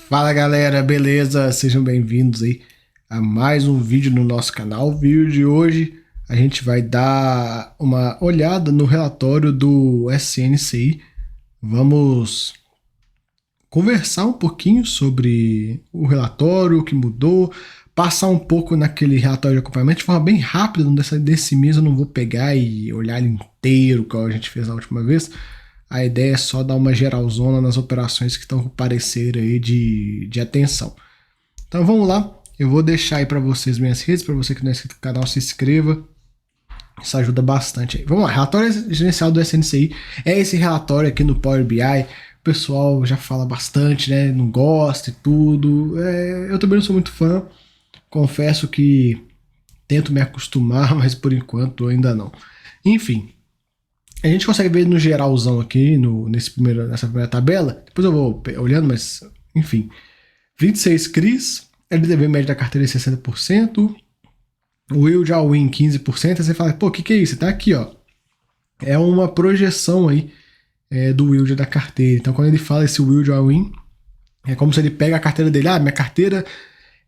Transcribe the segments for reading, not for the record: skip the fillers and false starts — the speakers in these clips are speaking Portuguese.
Fala galera, beleza? Sejam bem-vindos aí a mais um vídeo no nosso canal. O vídeo de hoje a gente vai dar uma olhada no relatório do SNCI. Vamos conversar um pouquinho sobre o relatório, o que mudou, passar um pouco naquele relatório de acompanhamento de forma bem rápida. Desse mês eu não vou pegar e olhar ele inteiro, como a gente fez na última vez. A ideia é só dar uma geralzona nas operações que estão com parecer aí de atenção. Então vamos lá, eu vou deixar aí para vocês minhas redes, para você que não é inscrito no canal, se inscreva. Isso ajuda bastante aí. Vamos lá, relatório gerencial do SNCI. É esse relatório aqui no Power BI. O pessoal já fala bastante, né? Não gosta e tudo. Eu também não sou muito fã. Confesso que tento me acostumar, mas por enquanto ainda não. Enfim. A gente consegue ver no geralzão aqui, nessa primeira tabela. Depois eu vou olhando, mas enfim. 26 CRIs, LTV médio da carteira é 60%, o yield all in 15%. Aí você fala, pô, o que é isso? Tá aqui, ó. É uma projeção aí do yield da carteira. Então quando ele fala esse yield all in, é como se ele pega a carteira dele. Ah, minha carteira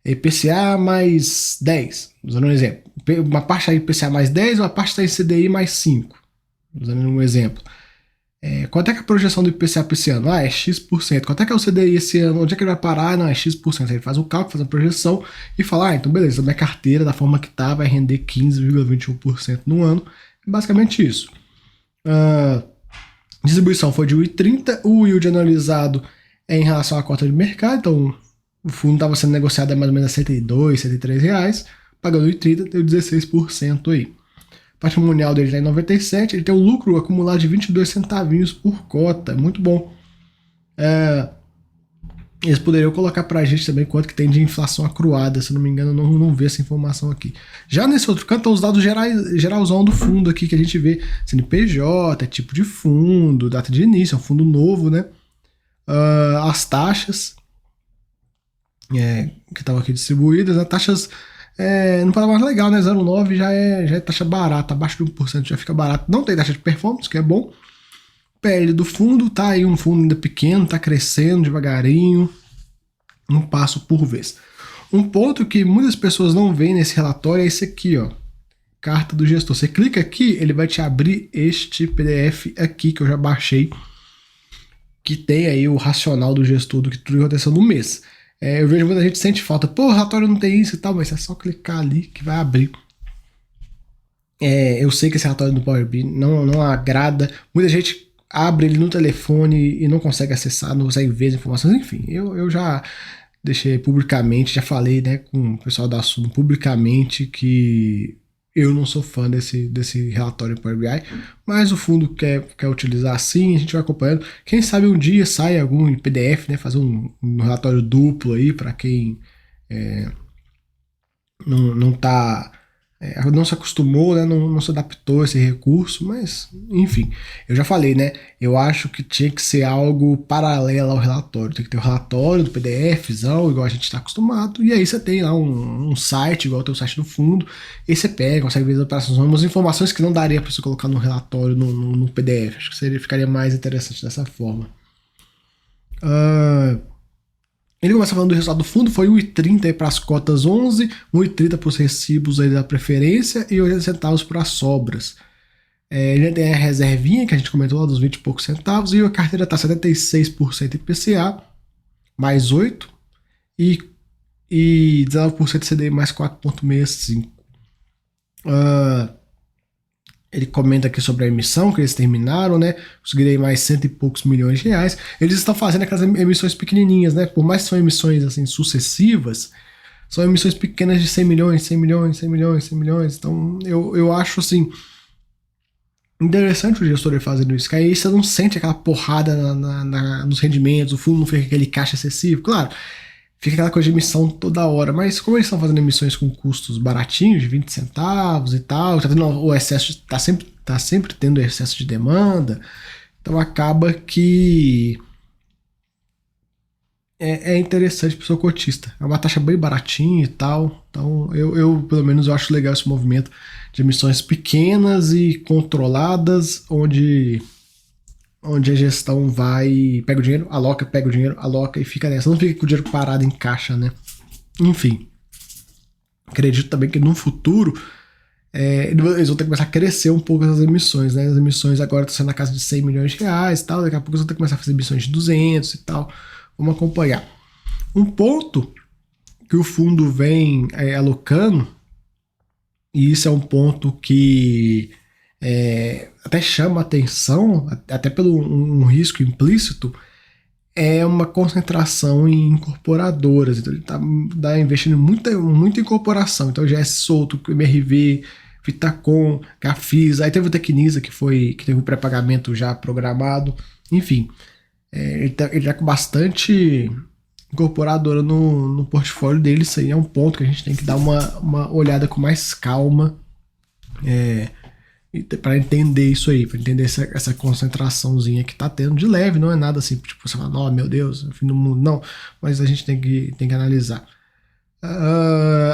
é IPCA mais 10. Usando um exemplo. Uma parte está IPCA mais 10, uma parte está em CDI mais 5. Usando um exemplo. Quanto é que é a projeção do IPCA para esse ano? Ah, é X%. Quanto é que é o CDI esse ano? Onde é que ele vai parar? Não, é X%. Aí ele faz o cálculo, faz a projeção e fala, então beleza, minha carteira, da forma que tá, vai render 15,21% no ano. É basicamente isso. Distribuição foi de 1,30. O yield analisado é em relação à cota de mercado. Então, o fundo estava sendo negociado a mais ou menos a 102, 103 reais. Pagando 1,30, deu 16% aí. Patrimonial dele está em 97, ele tem um lucro acumulado de 22 centavinhos por cota, muito bom. Eles poderiam colocar para a gente também quanto que tem de inflação acruada, se não me engano, eu não vi essa informação aqui. Já nesse outro canto estão os dados geralzão do fundo aqui, que a gente vê CNPJ, tipo de fundo, data de início, é um fundo novo, né? As taxas que estavam aqui distribuídas, né? Taxas... não para mais legal, né? 0,9 já é taxa barata, abaixo de 1% já fica barato. Não tem taxa de performance, que é bom. PL do fundo, tá aí um fundo ainda pequeno, tá crescendo devagarinho, um passo por vez. Um ponto que muitas pessoas não veem nesse relatório é esse aqui, ó. Carta do gestor. Você clica aqui, ele vai te abrir este PDF aqui que eu já baixei, que tem aí o racional do gestor do que tudo aconteceu no mês. Eu vejo muita gente sente falta. Pô, o relatório não tem isso e tal, mas é só clicar ali que vai abrir. Eu sei que esse relatório do Power BI não agrada. Muita gente abre ele no telefone e não consegue acessar, não consegue ver as informações. Enfim, eu já deixei publicamente, já falei, né, com o pessoal da Suno publicamente que eu não sou fã desse relatório Power BI, mas o fundo quer utilizar assim, a gente vai acompanhando. Quem sabe um dia sai algum em PDF, né, fazer um relatório duplo aí para quem não se acostumou, né, não se adaptou a esse recurso, mas enfim, eu já falei, né, eu acho que tinha que ser algo paralelo ao relatório, tem que ter o relatório do PDFzão, igual a gente está acostumado, e aí você tem lá um site, igual tem o site do fundo, e você pega, consegue ver as operações, umas informações que não daria para você colocar no relatório, no PDF, acho que ficaria mais interessante dessa forma. Ele começa falando do resultado do fundo, foi 1,30 para as cotas 11, 1,30 para os recibos aí da preferência e 80 centavos para as sobras. Ele tem a reservinha que a gente comentou lá dos 20 e poucos centavos, e a carteira está 76% IPCA, mais 8, e 19% CDI mais 4,65. Ele comenta aqui sobre a emissão que eles terminaram, né? Conseguiram mais 100 e poucos milhões de reais. Eles estão fazendo aquelas emissões pequenininhas, né? Por mais que são emissões assim sucessivas, são emissões pequenas de 100 milhões, 100 milhões, 100 milhões, 100 milhões. Então eu acho assim interessante o gestor fazendo isso, que aí você não sente aquela porrada nos rendimentos, o fundo não fica aquele caixa excessivo. Claro, fica aquela coisa de emissão toda hora, mas como eles estão fazendo emissões com custos baratinhos, de 20 centavos e tal, tá tendo o excesso, tá sempre tendo excesso de demanda, então acaba que é interessante para o seu cotista. É uma taxa bem baratinha e tal, então eu pelo menos eu acho legal esse movimento de emissões pequenas e controladas, onde onde a gestão vai, pega o dinheiro, aloca, pega o dinheiro, aloca e fica nessa. Não fica com o dinheiro parado em caixa, né? Enfim, acredito também que no futuro eles vão ter que começar a crescer um pouco as emissões, né? As emissões agora estão sendo na casa de 100 milhões de reais e tal, daqui a pouco eles vão ter que começar a fazer emissões de 200 e tal. Vamos acompanhar. Um ponto que o fundo vem alocando, e isso é um ponto que até chama atenção, até pelo um risco implícito, é uma concentração em incorporadoras. Então ele está investindo muita incorporação. Então GS Solto, MRV, Vitacom, Gafisa, aí teve o Tecnisa que teve o pré-pagamento já programado. Enfim, ele tá com bastante incorporadora no portfólio dele. Isso aí é um ponto que a gente tem que dar uma olhada com mais calma para entender isso aí, para entender essa concentraçãozinha que tá tendo de leve. Não é nada assim, tipo, você fala, oh meu Deus, é o fim do mundo, não, mas a gente tem que analisar.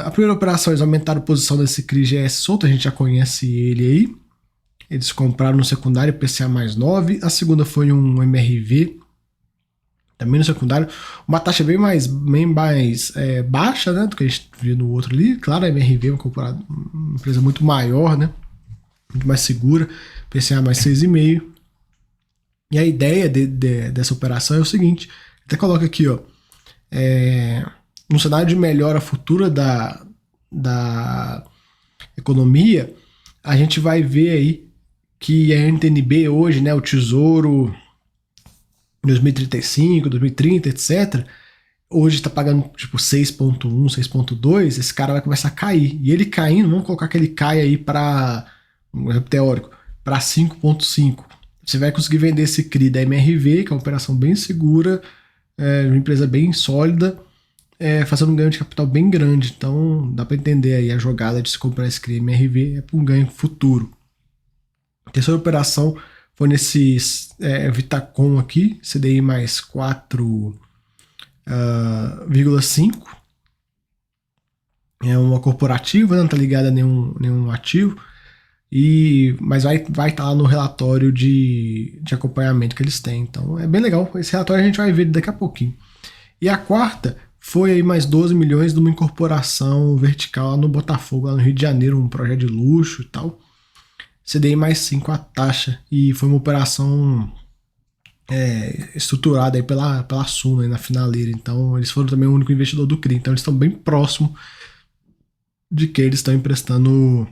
A primeira operação, eles aumentaram a posição desse CRI GS Solto, a gente já conhece ele aí, eles compraram no secundário PCA mais 9, a segunda foi um MRV, também no secundário, uma taxa bem mais baixa, né, do que a gente viu no outro ali. Claro, a MRV é uma empresa muito maior, né, muito mais segura, PCA mais 6,5. E a ideia dessa operação é o seguinte, até coloca aqui, ó, no cenário de melhora futura da economia, a gente vai ver aí que a NTNB hoje, né, o Tesouro 2035, 2030, etc., hoje está pagando tipo 6,1, 6,2, esse cara vai começar a cair. E ele caindo, vamos colocar que ele cai aí para, um exemplo teórico, para 5,5. Você vai conseguir vender esse CRI da MRV, que é uma operação bem segura, uma empresa bem sólida, fazendo um ganho de capital bem grande. Então dá para entender aí a jogada de se comprar esse CRI MRV para um ganho futuro. A terceira operação foi nesse Vitacom aqui, CDI mais 4,5. É uma corporativa, não está ligada a nenhum ativo, mas vai estar lá no relatório de acompanhamento que eles têm. Então é bem legal. Esse relatório a gente vai ver daqui a pouquinho. E a quarta foi aí mais 12 milhões de uma incorporação vertical lá no Botafogo, lá no Rio de Janeiro, um projeto de luxo e tal. CDI mais 5 a taxa, e foi uma operação estruturada aí pela Suno aí na finaleira. Então eles foram também o único investidor do CRI, então eles estão bem próximo de que eles estão emprestando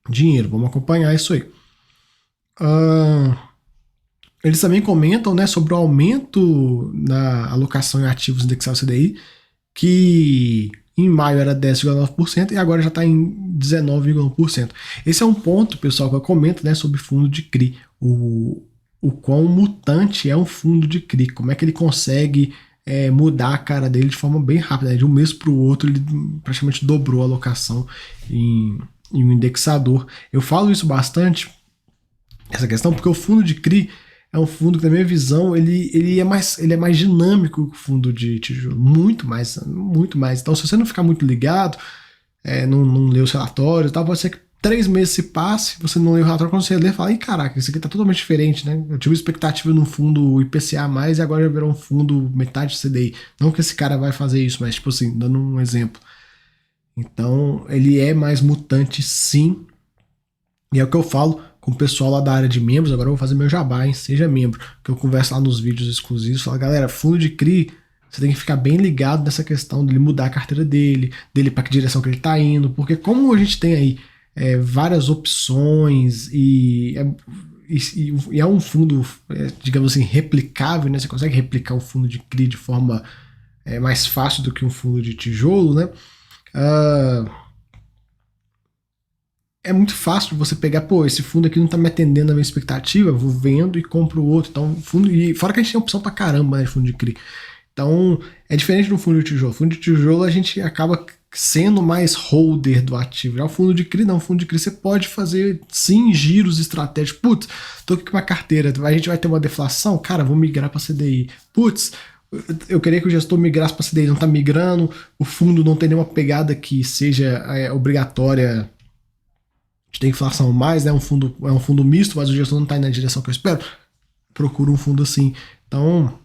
dinheiro. Vamos acompanhar isso aí. Eles também comentam, né, sobre o aumento na alocação em ativos indexados CDI, que em maio era 10,9% e agora já está em 19,1%. Esse é um ponto, pessoal, que eu comento, né, sobre fundo de CRI. O quão mutante é um fundo de CRI. Como é que ele consegue mudar a cara dele de forma bem rápida. Né? De um mês para o outro, ele praticamente dobrou a alocação em um indexador. Eu falo isso bastante, essa questão, porque o fundo de CRI é um fundo que, na minha visão, ele é mais dinâmico que o fundo de tijolo, muito mais. Então, se você não ficar muito ligado, não ler os relatórios e tal, pode ser que 3 meses se passe, você não lê o relatório, quando você lê, fala, caraca, isso aqui tá totalmente diferente, né? Eu tive expectativa num fundo IPCA+, e agora já virou um fundo metade CDI. Não que esse cara vai fazer isso, mas, tipo assim, dando um exemplo. Então, ele é mais mutante, sim. E é o que eu falo com o pessoal lá da área de membros. Agora eu vou fazer meu jabá, hein? Seja membro. Que eu converso lá nos vídeos exclusivos. Falo, galera, fundo de CRI, você tem que ficar bem ligado nessa questão dele mudar a carteira dele para que direção que ele tá indo. Porque como a gente tem aí várias opções e é um fundo, digamos assim, replicável, né? Você consegue replicar um fundo de CRI de forma mais fácil do que um fundo de tijolo, né? É muito fácil você pegar, esse fundo aqui não tá me atendendo a minha expectativa, vou vendo e compro outro. Então, fundo, e fora que a gente tem opção pra caramba, né, de fundo de CRI. Então, é diferente do fundo de tijolo. Fundo de tijolo a gente acaba sendo mais holder do ativo. Já o fundo de CRI não. O fundo de CRI você pode fazer, sim, giros estratégicos. Putz, tô aqui com uma carteira, a gente vai ter uma deflação, cara, vou migrar para CDI. Putz, eu queria que o gestor migrasse para CDI, não tá migrando, o fundo não tem nenhuma pegada que seja obrigatória, tem inflação mais, né? É um fundo misto, mas o gestor não está indo na direção que eu espero. Procura um fundo assim. Então,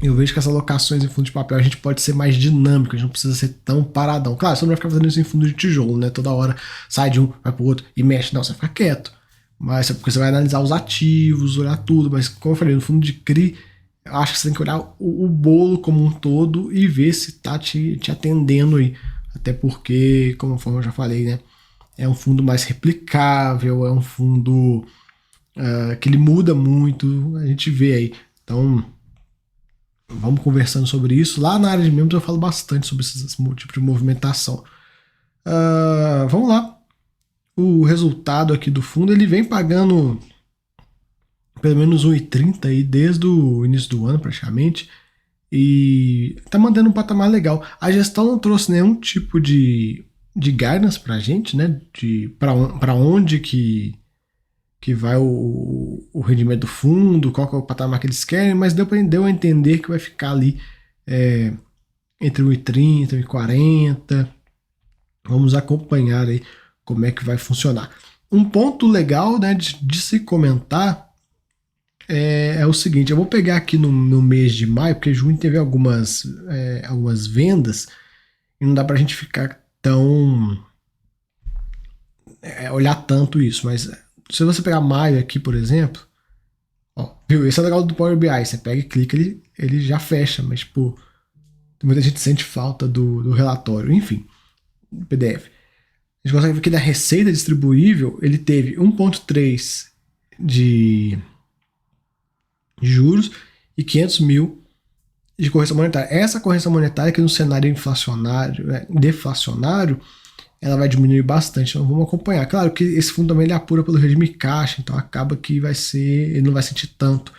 eu vejo que essas alocações em fundo de papel a gente pode ser mais dinâmico, a gente não precisa ser tão paradão. Claro, você não vai ficar fazendo isso em fundo de tijolo, né? Toda hora sai de um, vai pro outro e mexe. Não, você fica quieto. Mas é porque você vai analisar os ativos, olhar tudo. Mas, como eu falei, no fundo de CRI, eu acho que você tem que olhar o bolo como um todo e ver se tá te atendendo aí. Até porque, como eu já falei, né? É um fundo mais replicável, é um fundo que ele muda muito, a gente vê aí. Então, vamos conversando sobre isso. Lá na área de membros eu falo bastante sobre esse tipo de movimentação. Vamos lá. O resultado aqui do fundo, ele vem pagando pelo menos 1,30 aí desde o início do ano praticamente. E tá mantendo um patamar legal. A gestão não trouxe nenhum tipo de guidance pra gente, né? De para onde que vai o rendimento do fundo, qual que é o patamar que eles querem, mas deu a entender que vai ficar ali entre 1,30 e 1,40. Vamos acompanhar aí como é que vai funcionar. Um ponto legal, né, de se comentar é o seguinte, eu vou pegar aqui no mês de maio, porque junho teve algumas vendas e não dá pra gente ficar tão olhar tanto isso, mas se você pegar maio aqui, por exemplo, ó, viu? Esse é o legal do Power BI. Você pega e clica, ele já fecha, mas, pô, muita gente sente falta do relatório. Enfim, PDF. A gente consegue ver que da receita distribuível, ele teve 1,3 de juros e 500 mil de correção monetária. Essa correção monetária que no cenário inflacionário, deflacionário, ela vai diminuir bastante, então vamos acompanhar. Claro que esse fundo também ele apura pelo regime caixa, então acaba que ele não vai sentir tanto,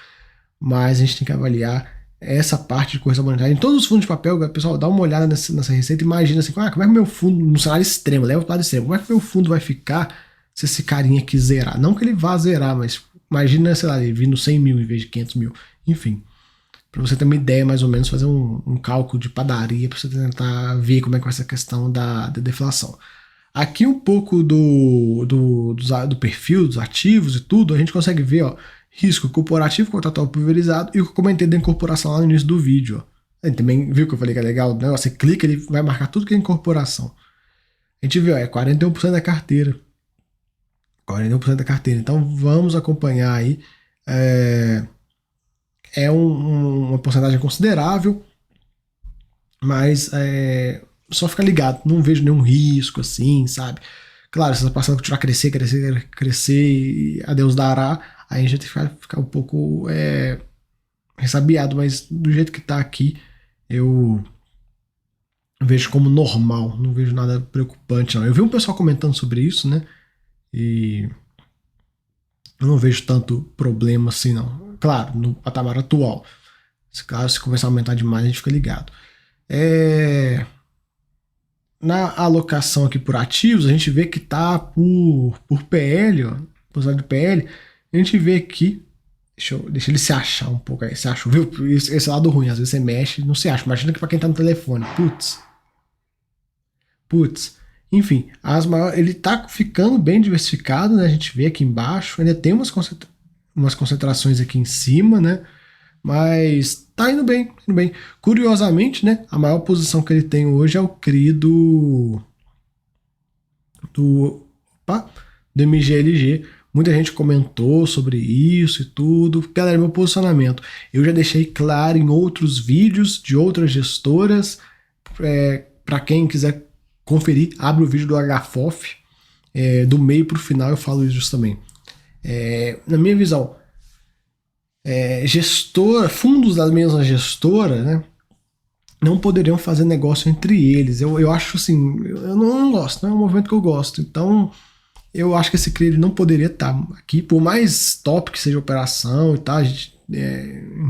mas a gente tem que avaliar essa parte de correção monetária. Em todos os fundos de papel, pessoal, dá uma olhada nessa receita e imagina assim, como é que o meu fundo, no cenário extremo, leva para o lado extremo, como é que o meu fundo vai ficar se esse carinha aqui zerar? Não que ele vá zerar, mas imagina, sei lá, ele vindo 100 mil em vez de 500 mil, enfim. Para você ter uma ideia, mais ou menos, fazer um cálculo de padaria para você tentar ver como é que vai ser a questão da deflação. Aqui um pouco do perfil, dos ativos e tudo, a gente consegue ver, ó, risco corporativo, contratual pulverizado e o que eu comentei da incorporação lá no início do vídeo. Ó. A gente também viu que eu falei que é legal, né? Você clica, ele vai marcar tudo que é incorporação. A gente vê, ó, é 41% da carteira. 41% da carteira. Então vamos acompanhar aí. Uma porcentagem considerável, mas só ficar ligado, não vejo nenhum risco assim, sabe? Claro, se essa parcela continuar a crescer e a Deus dará, aí a gente tem que ficar um pouco ressabiado, mas do jeito que tá aqui, eu vejo como normal, não vejo nada preocupante não. Eu vi um pessoal comentando sobre isso, né? E eu não vejo tanto problema assim não. Claro, no patamar atual. Claro, se começar a aumentar demais, a gente fica ligado. Na alocação aqui por ativos, a gente vê que tá por PL, ó, por lado do PL, a gente vê aqui, deixa ele se achar um pouco aí, se acha, viu? Esse lado ruim, às vezes você mexe e não se acha. Imagina que pra quem tá no telefone, putz. Enfim, ele tá ficando bem diversificado, né? A gente vê aqui embaixo, ainda tem umas concentrações aqui em cima, né? Mas tá indo bem, indo bem. Curiosamente, né? A maior posição que ele tem hoje é o CRI do MGLG. Muita gente comentou sobre isso e tudo. Galera, meu posicionamento. Eu já deixei claro em outros vídeos de outras gestoras. Para quem quiser conferir, abre o vídeo do HFOF. Do meio para o final eu falo isso também. Na minha visão, fundos da mesma gestora, né, não poderiam fazer negócio entre eles. Eu acho assim, eu não gosto, não é um movimento que eu gosto. Então, eu acho que esse CRI ele não poderia estar aqui, por mais top que seja a operação e tal, a gente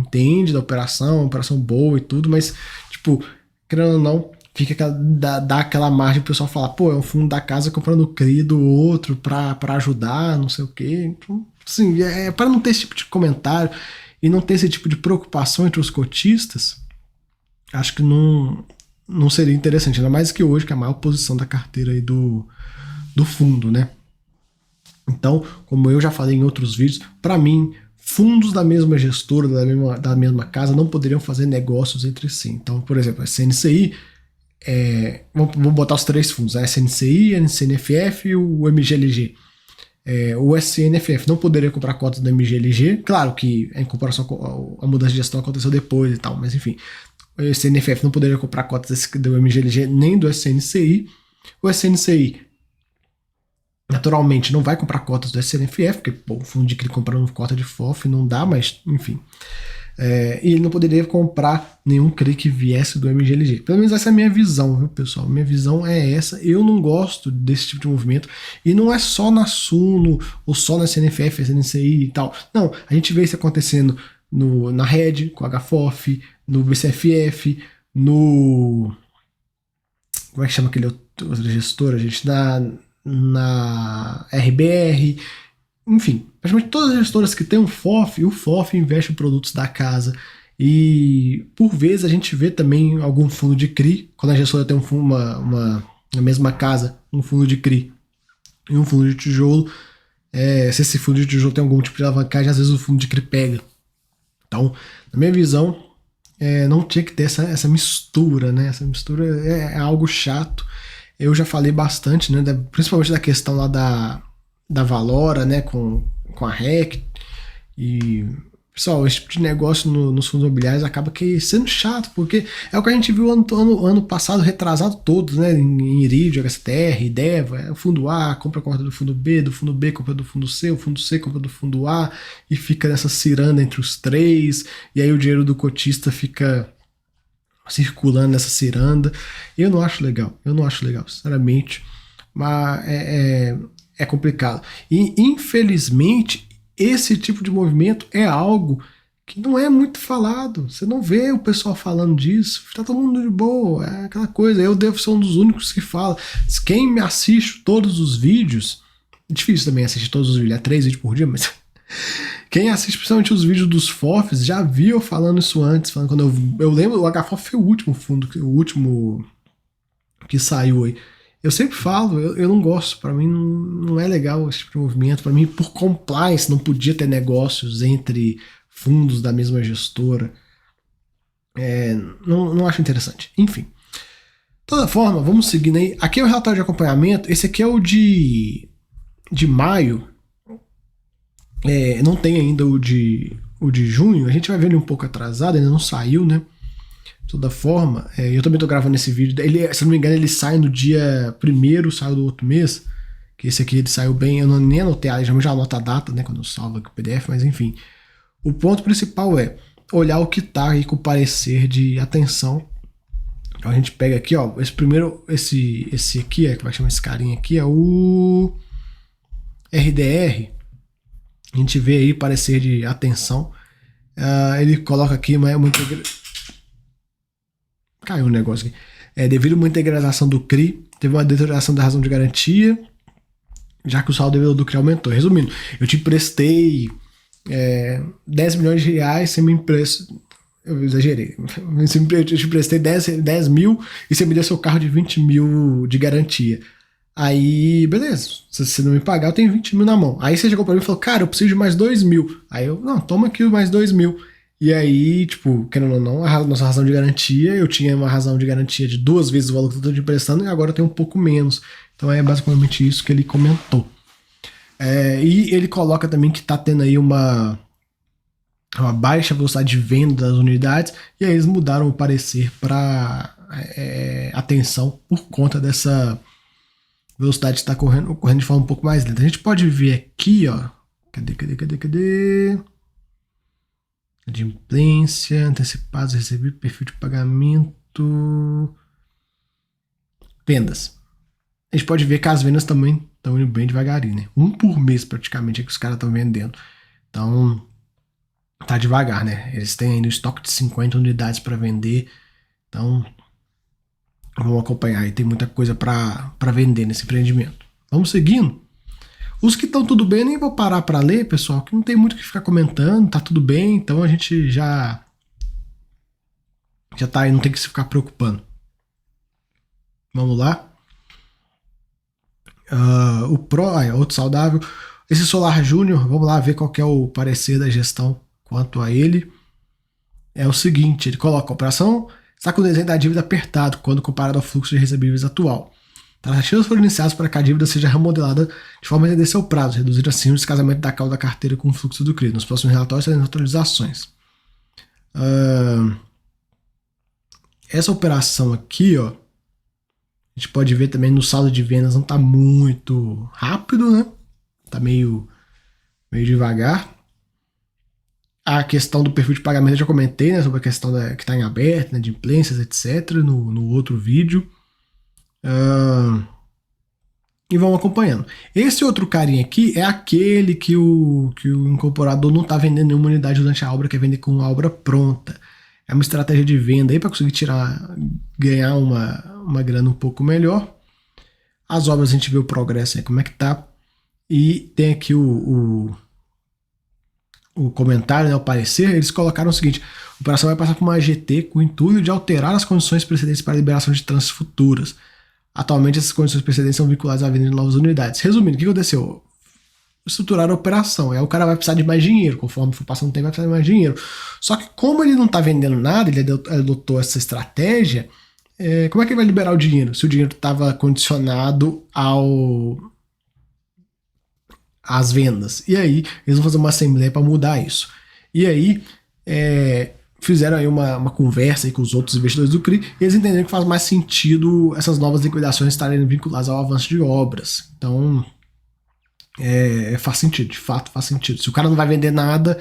entende da operação boa e tudo, mas, tipo, querendo ou não, dá aquela margem pro pessoal falar, pô, é um fundo da casa comprando o CRI do outro pra ajudar, não sei o quê. Então, assim, para não ter esse tipo de comentário e não ter esse tipo de preocupação entre os cotistas, acho que não seria interessante, ainda mais que hoje, que é a maior posição da carteira aí do fundo, né? Então, como eu já falei em outros vídeos, para mim, fundos da mesma gestora, da mesma casa, não poderiam fazer negócios entre si. Então, por exemplo, a SNCI, vamos botar os três fundos, a SNCI, a NCNFF e o MGLG. O SNFF não poderia comprar cotas do MGLG, claro que em comparação com a mudança de gestão aconteceu depois e tal, mas enfim, o SNFF não poderia comprar cotas do MGLG nem do SNCI. O SNCI naturalmente não vai comprar cotas do SNFF, porque o fundo de CRI comprando cota de FOF não dá, mas enfim. E ele não poderia comprar nenhum CRI que viesse do MGLG. Pelo menos essa é a minha visão, viu, pessoal? Minha visão é essa. Eu não gosto desse tipo de movimento. E não é só na Suno, ou só na SNFF, SNCI e tal. Não, a gente vê isso acontecendo na Red, com a HFOF, no BCFF, no... Como é que chama aquele outra gestora, gente? Na RBR, enfim, praticamente todas as gestoras que tem um FOF, o FOF investe em produtos da casa. E por vezes a gente vê também algum fundo de CRI, quando a gestora tem na mesma casa, um fundo de CRI e um fundo de tijolo. Se esse fundo de tijolo tem algum tipo de alavancagem, às vezes o fundo de CRI pega. Então, na minha visão, não tinha que ter essa mistura, né? Essa mistura é algo chato. Eu já falei bastante, né? Principalmente da questão lá da Valora, né? Com a REC. E, pessoal, esse tipo de negócio nos fundos imobiliários acaba sendo chato, porque é o que a gente viu ano passado, retrasado todos, né? Em Iridio, HSTR, Ideva, o fundo A compra a conta do fundo B compra do fundo C, o fundo C compra do fundo A, e fica nessa ciranda entre os três, e aí o dinheiro do cotista fica circulando nessa ciranda. Eu não acho legal, sinceramente, mas é complicado. E infelizmente esse tipo de movimento é algo que não é muito falado. Você não vê o pessoal falando disso. Tá todo mundo de boa, é aquela coisa. Eu devo ser um dos únicos que fala. Quem me assiste todos os vídeos, é difícil também assistir todos os vídeos, 3 vídeos por dia, mas quem assiste principalmente os vídeos dos FOFs já viu eu falando isso antes, falando quando eu lembro, o HFOF foi o último fundo, o último que saiu aí. Eu sempre falo, eu não gosto, para mim não é legal esse tipo de movimento. Para mim, por compliance, não podia ter negócios entre fundos da mesma gestora. Não acho interessante. Enfim. De toda forma, vamos seguindo aí. Aqui é o relatório de acompanhamento. Esse aqui é o de maio. Não tem ainda o de junho. A gente vai ver ele um pouco atrasado, ainda não saiu, né? De toda forma, eu também tô gravando esse vídeo. Ele, se não me engano, ele sai no dia 1º, saiu do outro mês. Que esse aqui ele saiu bem. Eu nem anotei, já anoto a data, né? Quando eu salvo aqui o PDF, mas enfim. O ponto principal é olhar o que tá aí com o parecer de atenção. Então a gente pega aqui, ó. Esse aqui, que vai chamar esse carinha aqui, é o RDR. A gente vê aí parecer de atenção. Ele coloca aqui muito. Caiu um negócio aqui. Devido a uma integralização do CRI, teve uma deterioração da razão de garantia, já que o saldo devedor do CRI aumentou. Resumindo, eu te emprestei 10 milhões de reais, você me empresta. Eu exagerei. Eu te emprestei 10 mil e você me deu seu carro de 20 mil de garantia. Aí, beleza, se você não me pagar, eu tenho 20 mil na mão. Aí você chegou pra mim e falou, cara, eu preciso de mais 2 mil. Aí eu, não, toma aqui mais 2 mil. E aí, tipo, querendo ou não, a nossa razão de garantia, eu tinha uma razão de garantia de 2 vezes o valor que eu tô te emprestando e agora eu tenho um pouco menos. Então é basicamente isso que ele comentou. E ele coloca também que tá tendo aí uma baixa velocidade de venda das unidades, e aí eles mudaram o parecer para atenção por conta dessa velocidade que está ocorrendo de forma um pouco mais lenta. A gente pode ver aqui, ó. Cadê? Adimplência, antecipados, recebi, perfil de pagamento. Vendas. A gente pode ver que as vendas também estão indo bem devagarinho, né? Um por mês praticamente é que os caras estão vendendo. Então, tá devagar, né? Eles têm ainda um estoque de 50 unidades para vender. Então, vamos acompanhar aí. Tem muita coisa para vender nesse empreendimento. Vamos seguindo. Os que estão tudo bem, eu nem vou parar para ler, pessoal, que não tem muito o que ficar comentando, tá tudo bem, então a gente já tá aí, não tem que se ficar preocupando. Vamos lá. O Pro, outro saudável. Esse Solar Júnior, vamos lá ver qual que é o parecer da gestão quanto a ele. É o seguinte, ele coloca: a operação está com o desenho da dívida apertado quando comparado ao fluxo de recebíveis atual. Tratativas foram iniciadas para que a dívida seja remodelada de forma a entender seu prazo, reduzir assim o descasamento da cauda da carteira com o fluxo do CRI. Nos próximos relatórios serão atualizações. Essa operação aqui, ó, a gente pode ver também no saldo de vendas não está muito rápido, né? Está meio devagar. A questão do perfil de pagamento eu já comentei, né? Sobre a questão que está em aberto, né, de implências, etc. No outro vídeo. E vão acompanhando. Esse outro carinha aqui é aquele que o incorporador não está vendendo nenhuma unidade durante a obra, quer vender com a obra pronta. É uma estratégia de venda aí para conseguir ganhar uma grana um pouco melhor. As obras a gente vê o progresso aí, como é que tá. E tem aqui o comentário, né, o parecer. Eles colocaram o seguinte: a operação vai passar por uma AGT com o intuito de alterar as condições precedentes para a liberação de trânsitos futuras. Atualmente, essas condições precedentes são vinculadas à venda de novas unidades. Resumindo, o que aconteceu? Estruturar a operação. Aí o cara vai precisar de mais dinheiro. Conforme for passando o tempo, vai precisar de mais dinheiro. Só que como ele não está vendendo nada, ele adotou essa estratégia, como é que ele vai liberar o dinheiro? Se o dinheiro estava condicionado às vendas. E aí, eles vão fazer uma assembleia para mudar isso. E aí, fizeram aí uma conversa aí com os outros investidores do CRI, e eles entenderam que faz mais sentido essas novas liquidações estarem vinculadas ao avanço de obras. Então, faz sentido, de fato faz sentido. Se o cara não vai vender nada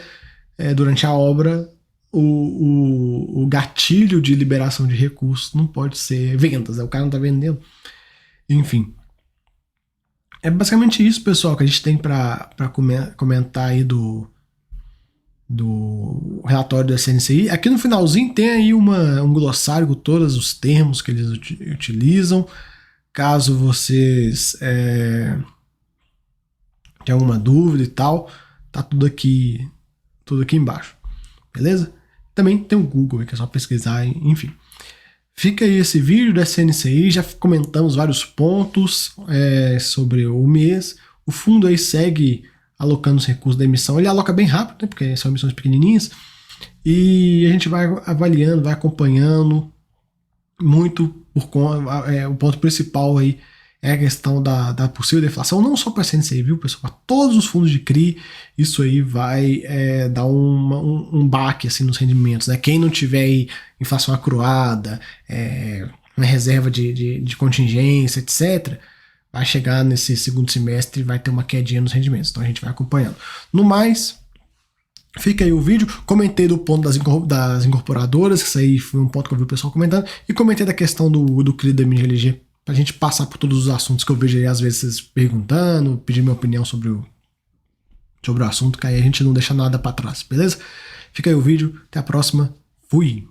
durante a obra, o gatilho de liberação de recursos não pode ser vendas, né? O cara não está vendendo. Enfim. É basicamente isso, pessoal, que a gente tem para comentar aí do relatório do SNCI. Aqui no finalzinho tem aí um glossário com todos os termos que eles utilizam. Caso vocês tenham alguma dúvida e tal, tá tudo aqui embaixo, beleza? Também tem o Google, que é só pesquisar, enfim. Fica aí esse vídeo do SNCI, já comentamos vários pontos sobre o mês. O fundo aí segue alocando os recursos da emissão. Ele aloca bem rápido, né, porque são emissões pequenininhas, e a gente vai avaliando, vai acompanhando muito o ponto principal aí é a questão da possível deflação, não só para a SNCI, viu, pessoal, para todos os fundos de CRI. Isso aí vai dar um baque assim, nos rendimentos, né? Quem não tiver aí inflação acruada, uma reserva de contingência, etc., vai chegar nesse segundo semestre e vai ter uma quedinha nos rendimentos. Então a gente vai acompanhando. No mais, fica aí o vídeo. Comentei do ponto das incorporadoras, que isso aí foi um ponto que eu vi o pessoal comentando, e comentei da questão do CRI da MGLG, pra gente passar por todos os assuntos que eu vejo aí, às vezes vocês perguntando, pedir minha opinião sobre o assunto, que aí a gente não deixa nada para trás, beleza? Fica aí o vídeo, até a próxima, fui!